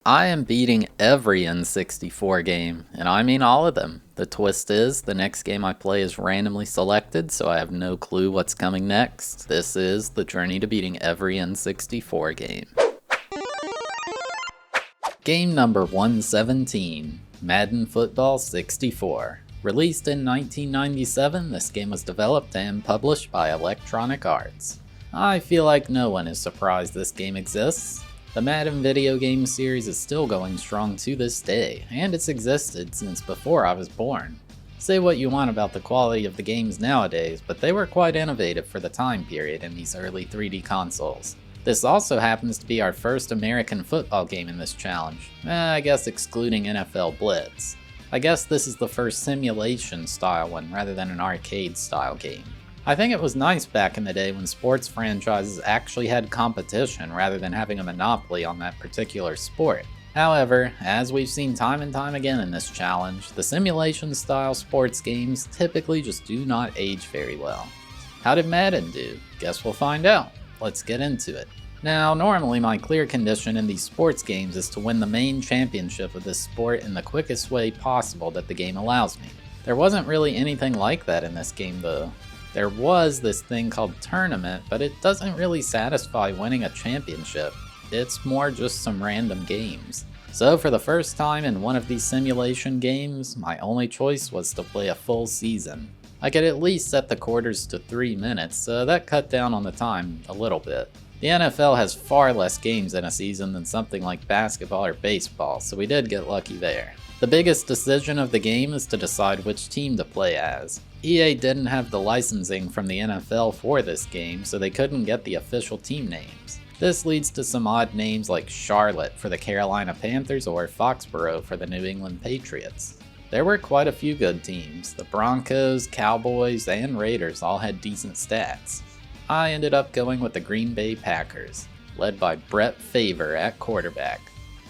I am beating every N64 game, and I mean all of them. The twist is, the next game I play is randomly selected, so I have no clue what's coming next. This is the journey to beating every N64 game. Game number 117, Madden Football 64. Released in 1997, this game was developed and published by Electronic Arts. I feel like no one is surprised this game exists. The Madden video game series is still going strong to this day, and it's existed since before I was born. Say what you want about the quality of the games nowadays, but they were quite innovative for the time period in these early 3D consoles. This also happens to be our first American football game in this challenge, I guess excluding NFL Blitz. I guess this is the first simulation style one rather than an arcade style game. I think it was nice back in the day when sports franchises actually had competition rather than having a monopoly on that particular sport. However, as we've seen time and time again in this challenge, the simulation style sports games typically just do not age very well. How did Madden do? Guess we'll find out. Let's get into it. Now, normally my clear condition in these sports games is to win the main championship of this sport in the quickest way possible that the game allows me. There wasn't really anything like that in this game though. There was this thing called tournament, but it doesn't really satisfy winning a championship. It's more just some random games. So for the first time in one of these simulation games, my only choice was to play a full season. I could at least set the quarters to 3 minutes, so that cut down on the time a little bit. The NFL has far less games in a season than something like basketball or baseball, so we did get lucky there. The biggest decision of the game is to decide which team to play as. EA didn't have the licensing from the NFL for this game, so they couldn't get the official team names. This leads to some odd names like Charlotte for the Carolina Panthers or Foxborough for the New England Patriots. There were quite a few good teams. The Broncos, Cowboys, and Raiders all had decent stats. I ended up going with the Green Bay Packers, led by Brett Favre at quarterback.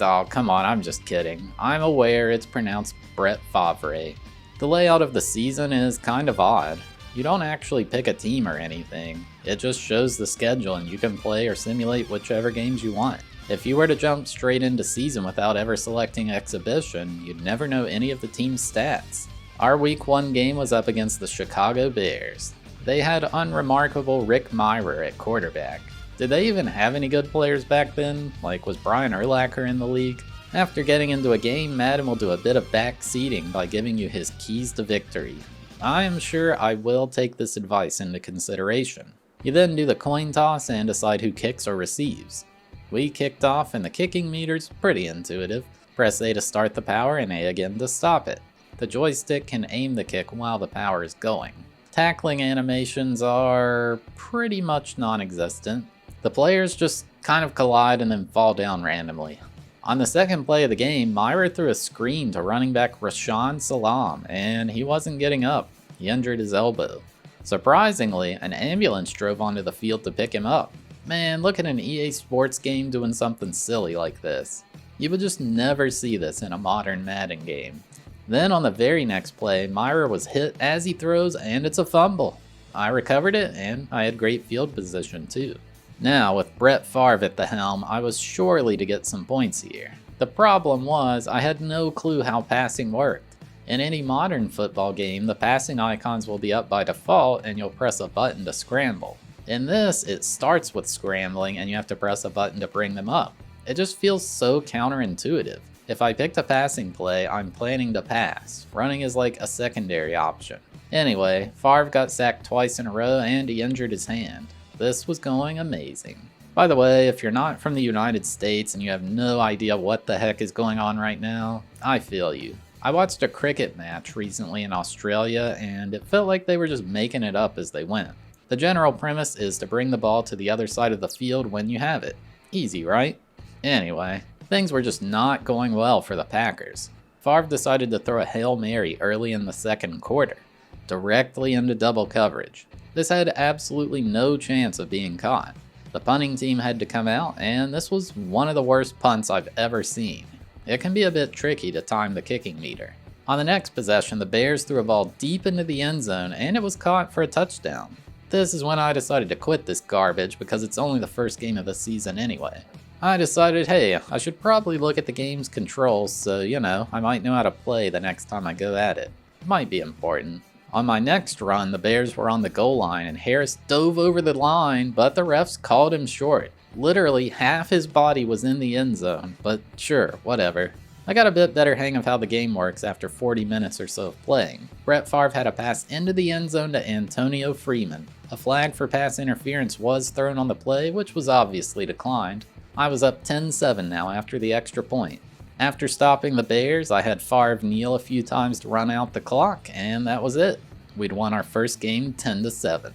Oh, come on, I'm just kidding. I'm aware it's pronounced Brett Favre. The layout of the season is kind of odd. You don't actually pick a team or anything. It just shows the schedule and you can play or simulate whichever games you want. If you were to jump straight into season without ever selecting exhibition, you'd never know any of the team's stats. Our week 1 game was up against the Chicago Bears. They had unremarkable Rick Mirer at quarterback. Did they even have any good players back then? Like, was Brian Urlacher in the league? After getting into a game, Madden will do a bit of backseating by giving you his keys to victory. I am sure I will take this advice into consideration. You then do the coin toss and decide who kicks or receives. We kicked off and the kicking meter's pretty intuitive. Press A to start the power and A again to stop it. The joystick can aim the kick while the power is going. Tackling animations are pretty much non-existent. The players just kind of collide and then fall down randomly. On the second play of the game, Mirer threw a screen to running back Rashaan Salam, and he wasn't getting up. He injured his elbow. Surprisingly, an ambulance drove onto the field to pick him up. Man, look at an EA Sports game doing something silly like this. You would just never see this in a modern Madden game. Then on the very next play, Mirer was hit as he throws and it's a fumble. I recovered it and I had great field position too. Now, with Brett Favre at the helm, I was surely to get some points here. The problem was, I had no clue how passing worked. In any modern football game, the passing icons will be up by default and you'll press a button to scramble. In this, it starts with scrambling and you have to press a button to bring them up. It just feels so counterintuitive. If I picked a passing play, I'm planning to pass. Running is like a secondary option. Anyway, Favre got sacked twice in a row and he injured his hand. This was going amazing. By the way, if you're not from the United States and you have no idea what the heck is going on right now, I feel you. I watched a cricket match recently in Australia and it felt like they were just making it up as they went. The general premise is to bring the ball to the other side of the field when you have it. Easy, right? Anyway, things were just not going well for the Packers. Favre decided to throw a Hail Mary early in the second quarter, directly into double coverage. This had absolutely no chance of being caught. The punting team had to come out, and this was one of the worst punts I've ever seen. It can be a bit tricky to time the kicking meter. On the next possession, the Bears threw a ball deep into the end zone, and it was caught for a touchdown. This is when I decided to quit this garbage because it's only the first game of the season anyway. I decided, hey, I should probably look at the game's controls so, I might know how to play the next time I go at it. Might be important. On my next run, the Bears were on the goal line and Harris dove over the line, but the refs called him short. Literally half his body was in the end zone, but sure, whatever. I got a bit better hang of how the game works after 40 minutes or so of playing. Brett Favre had a pass into the end zone to Antonio Freeman. A flag for pass interference was thrown on the play, which was obviously declined. I was up 10-7 now after the extra point. After stopping the Bears, I had Favre kneel a few times to run out the clock, and that was it. We'd won our first game 10-7.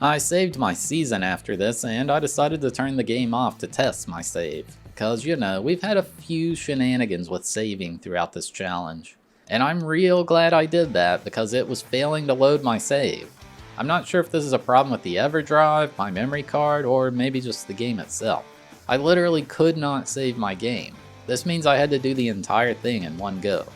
I saved my season after this, and I decided to turn the game off to test my save. Because, we've had a few shenanigans with saving throughout this challenge. And I'm real glad I did that because it was failing to load my save. I'm not sure if this is a problem with the EverDrive, my memory card, or maybe just the game itself. I literally could not save my game. This means I had to do the entire thing in one go.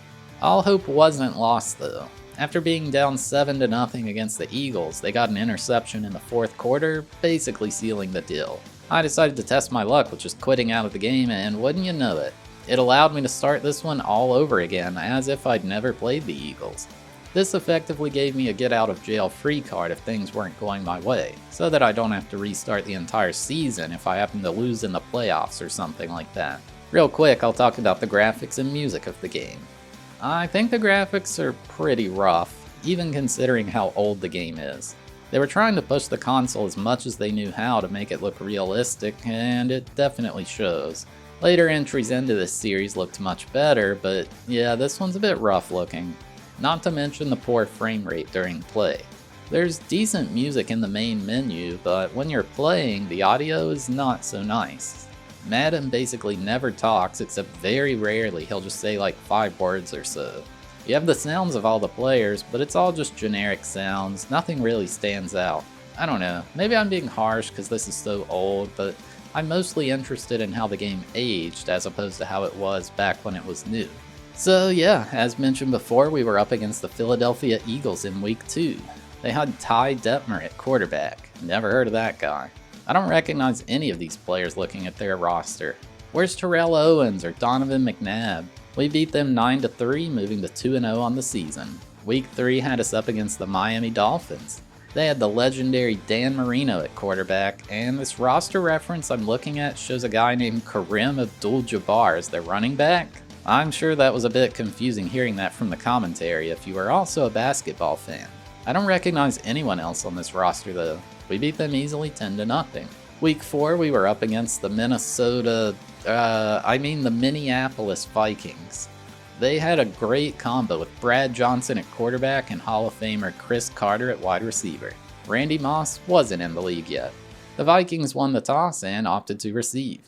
All hope wasn't lost though. After being down 7-0 against the Eagles, they got an interception in the fourth quarter, basically sealing the deal. I decided to test my luck with just quitting out of the game, and wouldn't you know it, it allowed me to start this one all over again as if I'd never played the Eagles. This effectively gave me a get out of jail free card if things weren't going my way, so that I don't have to restart the entire season if I happen to lose in the playoffs or something like that. Real quick, I'll talk about the graphics and music of the game. I think the graphics are pretty rough, even considering how old the game is. They were trying to push the console as much as they knew how to make it look realistic, and it definitely shows. Later entries into this series looked much better, but yeah, this one's a bit rough looking. Not to mention the poor frame rate during play. There's decent music in the main menu, but when you're playing, the audio is not so nice. Madden basically never talks, except very rarely he'll just say like 5 words or so. You have the sounds of all the players, but it's all just generic sounds, nothing really stands out. I don't know, maybe I'm being harsh because this is so old, but I'm mostly interested in how the game aged as opposed to how it was back when it was new. So yeah, as mentioned before, we were up against the Philadelphia Eagles in Week 2. They had Ty Detmer at quarterback. Never heard of that guy. I don't recognize any of these players looking at their roster. Where's Terrell Owens or Donovan McNabb? We beat them 9-3, moving to 2-0 on the season. Week 3 had us up against the Miami Dolphins. They had the legendary Dan Marino at quarterback, and this roster reference I'm looking at shows a guy named Kareem Abdul-Jabbar as their running back. I'm sure that was a bit confusing hearing that from the commentary if you are also a basketball fan. I don't recognize anyone else on this roster though. We beat them easily 10-0. Week 4 we were up against the the Minneapolis Vikings. They had a great combo with Brad Johnson at quarterback and Hall of Famer Chris Carter at wide receiver. Randy Moss wasn't in the league yet. The Vikings won the toss and opted to receive.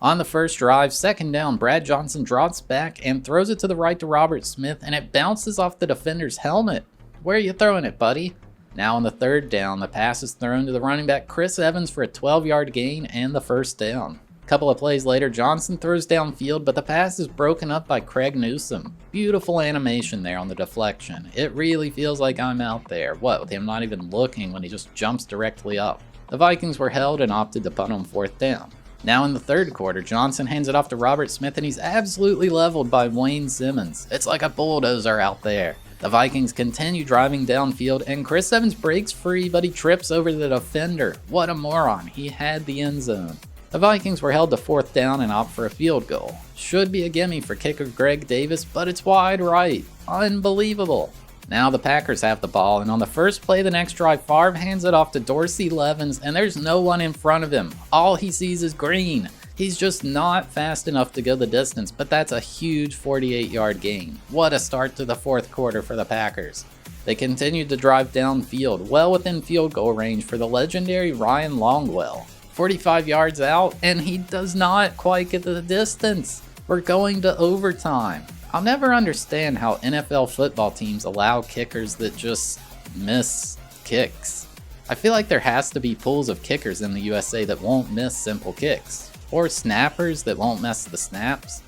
On the first drive, second down, Brad Johnson drops back and throws it to the right to Robert Smith, and it bounces off the defender's helmet. Where are you throwing it, buddy? Now on the third down, the pass is thrown to the running back Chris Evans for a 12-yard gain and the first down. A couple of plays later, Johnson throws downfield, but the pass is broken up by Craig Newsome. Beautiful animation there on the deflection. It really feels like I'm out there. What, with him not even looking when he just jumps directly up? The Vikings were held and opted to punt on fourth down. Now in the third quarter, Johnson hands it off to Robert Smith and he's absolutely leveled by Wayne Simmons. It's like a bulldozer out there. The Vikings continue driving downfield and Chris Evans breaks free, but he trips over the defender. What a moron, he had the end zone. The Vikings were held to fourth down and opt for a field goal. Should be a gimme for kicker Greg Davis, but it's wide right. Unbelievable. Now the Packers have the ball, and on the first play the next drive, Favre hands it off to Dorsey Levens, and there's no one in front of him. All he sees is green. He's just not fast enough to go the distance, but that's a huge 48-yard gain. What a start to the fourth quarter for the Packers. They continued to drive downfield, well within field goal range for the legendary Ryan Longwell. 45 yards out, and he does not quite get the distance. We're going to overtime. I'll never understand how NFL football teams allow kickers that just miss kicks. I feel like there has to be pools of kickers in the USA that won't miss simple kicks. Or snappers that won't miss the snaps.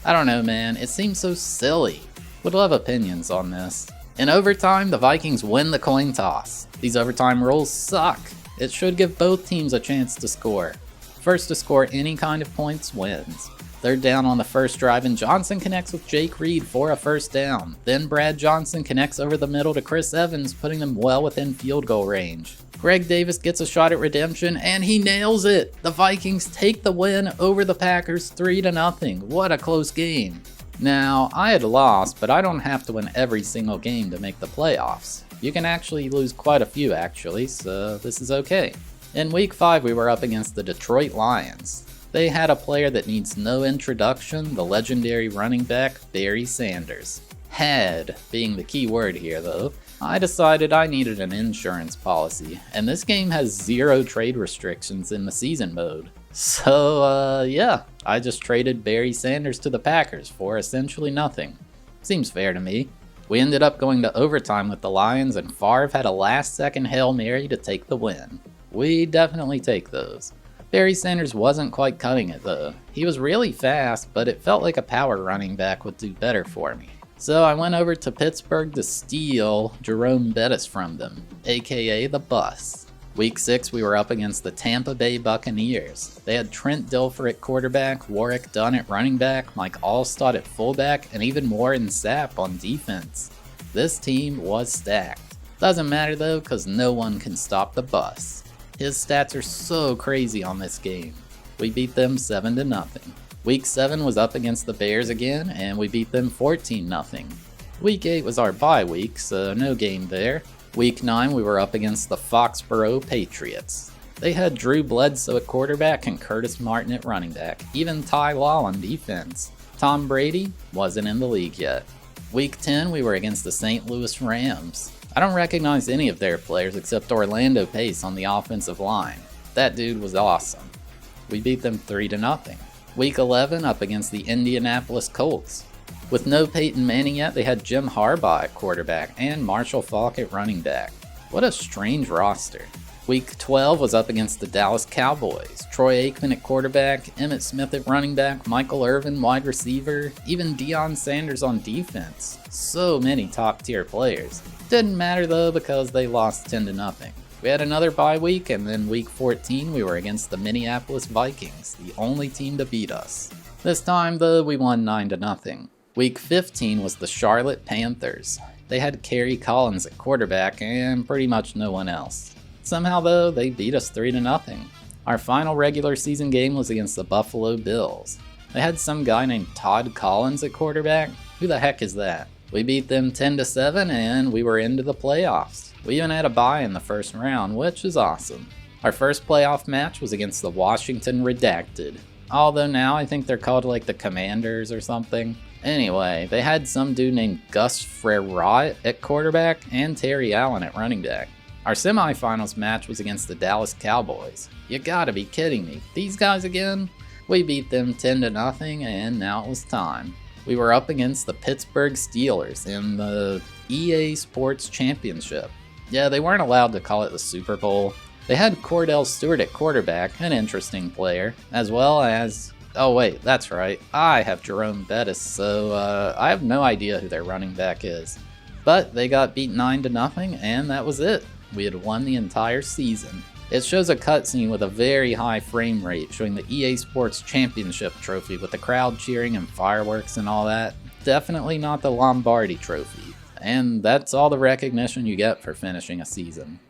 I don't know, man. It seems so silly. Would love opinions on this. In overtime, the Vikings win the coin toss. These overtime rules suck. It should give both teams a chance to score. First to score any kind of points wins. Third down on the first drive, and Johnson connects with Jake Reed for a first down. Then Brad Johnson connects over the middle to Chris Evans, putting them well within field goal range. Greg Davis gets a shot at redemption, and he nails it! The Vikings take the win over the Packers 3-0. What a close game. Now, I had lost, but I don't have to win every single game to make the playoffs. You can actually lose quite a few actually, so this is okay. In week 5 we were up against the Detroit Lions. They had a player that needs no introduction, the legendary running back Barry Sanders. Had being the key word here though. I decided I needed an insurance policy, and this game has 0 trade restrictions in the season mode. So yeah, I just traded Barry Sanders to the Packers for essentially nothing. Seems fair to me. We ended up going to overtime with the Lions, and Favre had a last-second Hail Mary to take the win. We definitely take those. Barry Sanders wasn't quite cutting it though. He was really fast, but it felt like a power running back would do better for me. So I went over to Pittsburgh to steal Jerome Bettis from them, aka the Bus. Week 6 we were up against the Tampa Bay Buccaneers. They had Trent Dilfer at quarterback, Warwick Dunn at running back, Mike Allstott at fullback, and even Warren Sapp on defense. This team was stacked. Doesn't matter though, cause no one can stop the Bus. His stats are so crazy on this game. We beat them 7-0. Week 7 was up against the Bears again, and we beat them 14-0. Week 8 was our bye week, so no game there. Week 9 we were up against the Foxborough Patriots. They had Drew Bledsoe at quarterback and Curtis Martin at running back, even Ty Law on defense. Tom Brady wasn't in the league yet. Week 10 we were against the St. Louis Rams. I don't recognize any of their players except Orlando Pace on the offensive line. That dude was awesome. We beat them 3-0. Week 11 up against the Indianapolis Colts. With no Peyton Manning yet, they had Jim Harbaugh at quarterback and Marshall Faulk at running back. What a strange roster. Week 12 was up against the Dallas Cowboys. Troy Aikman at quarterback, Emmitt Smith at running back, Michael Irvin wide receiver, even Deion Sanders on defense. So many top tier players. Didn't matter though because they lost 10-0. We had another bye week, and then week 14 we were against the Minneapolis Vikings, the only team to beat us. This time though we won 9-0. Week 15 was the Charlotte Panthers. They had Kerry Collins at quarterback and pretty much no one else. Somehow though, they beat us 3-0. Our final regular season game was against the Buffalo Bills. They had some guy named Todd Collins at quarterback. Who the heck is that? We beat them 10-7 and we were into the playoffs. We even had a bye in the first round, which is awesome. Our first playoff match was against the Washington Redacted. Although now I think they're called like the Commanders or something. Anyway, they had some dude named Gus Frerotte at quarterback and Terry Allen at running back. Our semifinals match was against the Dallas Cowboys. You gotta be kidding me. These guys again? We beat them 10-0 and now it was time. We were up against the Pittsburgh Steelers in the EA Sports Championship. Yeah, they weren't allowed to call it the Super Bowl. They had Cordell Stewart at quarterback, an interesting player, as well as... Oh wait, that's right. I have Jerome Bettis, so I have no idea who their running back is. But they got beat 9-0, and that was it. We had won the entire season. It shows a cutscene with a very high frame rate showing the EA Sports Championship trophy with the crowd cheering and fireworks and all that. Definitely not the Lombardi trophy. And that's all the recognition you get for finishing a season.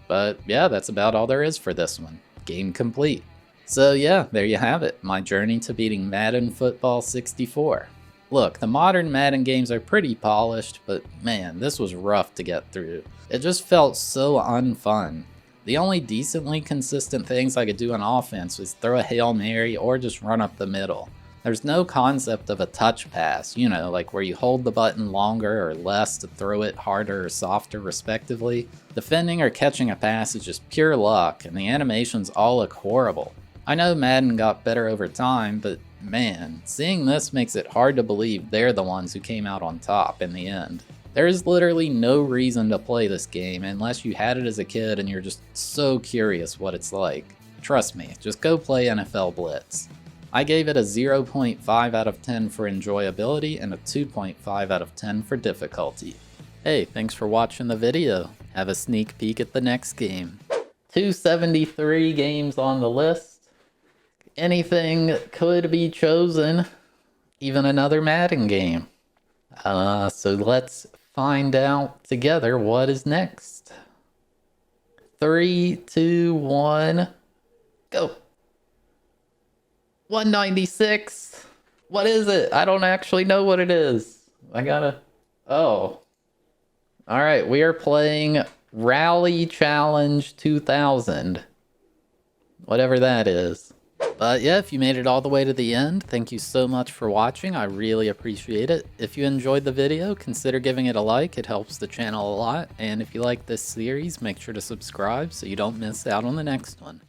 But yeah, that's about all there is for this one. Game complete. So yeah, there you have it, my journey to beating Madden Football 64. Look, the modern Madden games are pretty polished, but man, this was rough to get through. It just felt so unfun. The only decently consistent things I could do on offense was throw a Hail Mary or just run up the middle. There's no concept of a touch pass, you know, like where you hold the button longer or less to throw it harder or softer respectively. Defending or catching a pass is just pure luck, and the animations all look horrible. I know Madden got better over time, but man, seeing this makes it hard to believe they're the ones who came out on top in the end. There is literally no reason to play this game unless you had it as a kid and you're just so curious what it's like. Trust me, just go play NFL Blitz. I gave it a 0.5 out of 10 for enjoyability and a 2.5 out of 10 for difficulty. Hey, thanks for watching the video. Have a sneak peek at the next game. 273 games on the list. anything could be chosen, even another Madden game. So let's find out together what is next. 3, 2, 1, go. 196. What is it? I don't actually know what it is. I gotta... Oh. Alright, we are playing Rally Challenge 2000. Whatever that is. But yeah, if you made it all the way to the end, thank you so much for watching. I really appreciate it. If you enjoyed the video, consider giving it a like. It helps the channel a lot. And if you like this series, make sure to subscribe so you don't miss out on the next one.